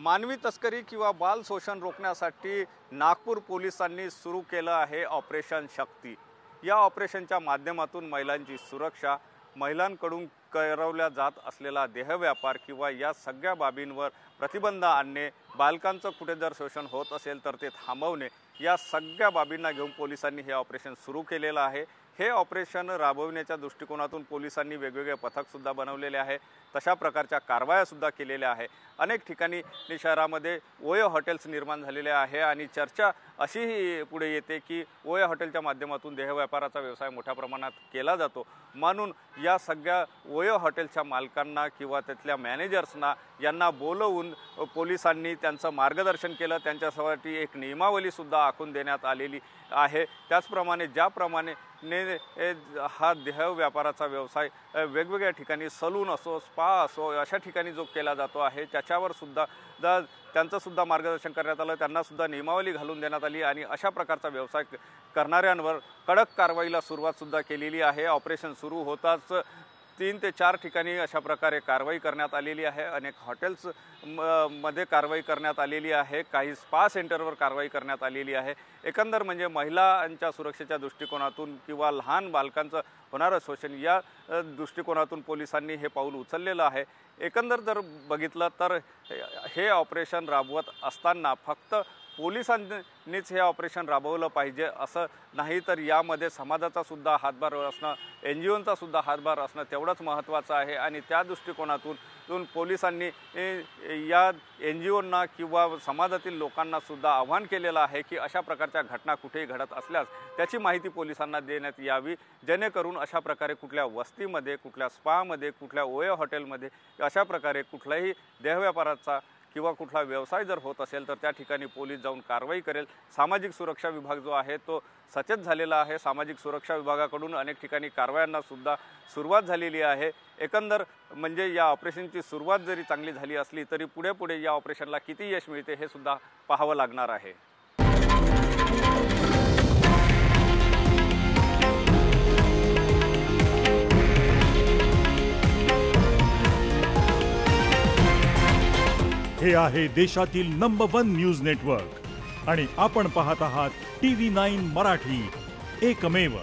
मानवी तस्करी किंवा बाल शोषण रोखण्यासाठी नागपूर पोलिसांनी सुरू केलं आहे ऑपरेशन शक्ती। या ऑपरेशनच्या माध्यमातून महिलांची सुरक्षा, महिलांकडून करवल्या जात असलेला देहव्यापार किंवा या सगळ्या बाबींवर प्रतिबंध आणणे, बालकांचं कुठे जर शोषण होत असेल तर ते थांबवणे, या सगळ्या बाबींना घेऊन पोलिसांनी हे ऑपरेशन सुरू केलेलं आहे। हे ऑपरेशन राबवण्याच्या दृष्टिकोनातून पोलिसांनी वेगवेगळे पथक सुद्धा बनवलेले आहे, तशा प्रकारच्या कारवाया सुद्धा केलेल्या आहे। अनेक ठिकाणी शहरामध्ये ओयो हॉटेल्स निर्माण झालेले आहे आणि चर्चा अशीही पुढे येते की ओयो हॉटेलच्या माध्यमातून देहव्यापाराचा व्यवसाय मोठ्या प्रमाणात केला जातो, म्हणून या सगळ्या ओयो हॉटेलच्या मालकांना किंवा त्यातल्या मॅनेजर्सना यांना बोलवून पोलिसांनी त्यांचं मार्गदर्शन केलं, त्यांच्यासाठी एक नियमावली सुद्धा आखून देण्यात आलेली आहे। त्याचप्रमाणे ज्याप्रमाणे हा देहव्यापाराचा व्यवसाय वेगवेगळ्या ठिकाणी सलून असो, स्पा असो, अशा ठिकाणी जो केला जातो आहे त्याच्यावर सुद्धा त्यांचं सुद्धा मार्गदर्शन करण्यात आलं, त्यांना सुद्धा नियमावली घालून देण्यात आली आणि अशा प्रकारचा व्यवसाय करणाऱ्यांवर कडक कारवाईला सुरुवात सुद्धा केलेली आहे। ऑपरेशन सुरू होताच 3 ते 4 ठिकाणी अशा प्रकारे कारवाई करण्यात आलेली आहे। अनेक हॉटेल्स मध्ये कारवाई करण्यात आलेली आहे, काही स्पा सेंटरवर कारवाई करण्यात आलेली आहे। एकंदर म्हणजे महिलांच्या सुरक्षेच्या दृष्टिकोनातून किंवा लहान बालकांचं होणारं शोषण या दृष्टिकोनातून पोलिसांनी हे पाऊल उचललेलं आहे। एकंदर जर बघितलं तर हे ऑपरेशन राबवत असताना फक्त पोलिसांनीच हे ऑपरेशन राबवलं पाहिजे असं नाही, तर यामध्ये समाजाचा सुद्धा हातभार असणं, NGOंचा सुद्धा हातभार असणं तेवढंच महत्त्वाचं आहे आणि त्या दृष्टिकोनातून पोलिसांनी या NGOंना किंवा समाजातील लोकांना सुद्धा आव्हान केलेलं आहे की अशा प्रकारच्या घटना कुठेही घडत असल्यास त्याची माहिती पोलिसांना देण्यात यावी, जेणेकरून अशा प्रकारे कुठल्या वस्तीमध्ये, कुठल्या स्पामध्ये, कुठल्या ओयो हॉटेलमध्ये अशा प्रकारे कुठल्याही देहव्यापाराचा किंवा कुठला व्यवसाय जर होत असेल तर त्या ठिकाणी पोलीस जाऊन कारवाई करेल। सामाजिक सुरक्षा विभाग जो आहे तो सचेत झालेला आहे। सामाजिक सुरक्षा विभागाकडून अनेक ठिकाणी कारवायांना सुद्धा सुरुवात झालेली आहे। एकंदर म्हणजे या ऑपरेशनची सुरुवात जरी चांगली झाली असली तरी पुढे या ऑपरेशनला किती यश मिळते हे सुद्धा पाहावं लागणार आहे। हे आहे देशातील नंबर 1 न्यूज नेटवर्क आणि आपण पाहत आहात TV9 मराठी, एकमेव।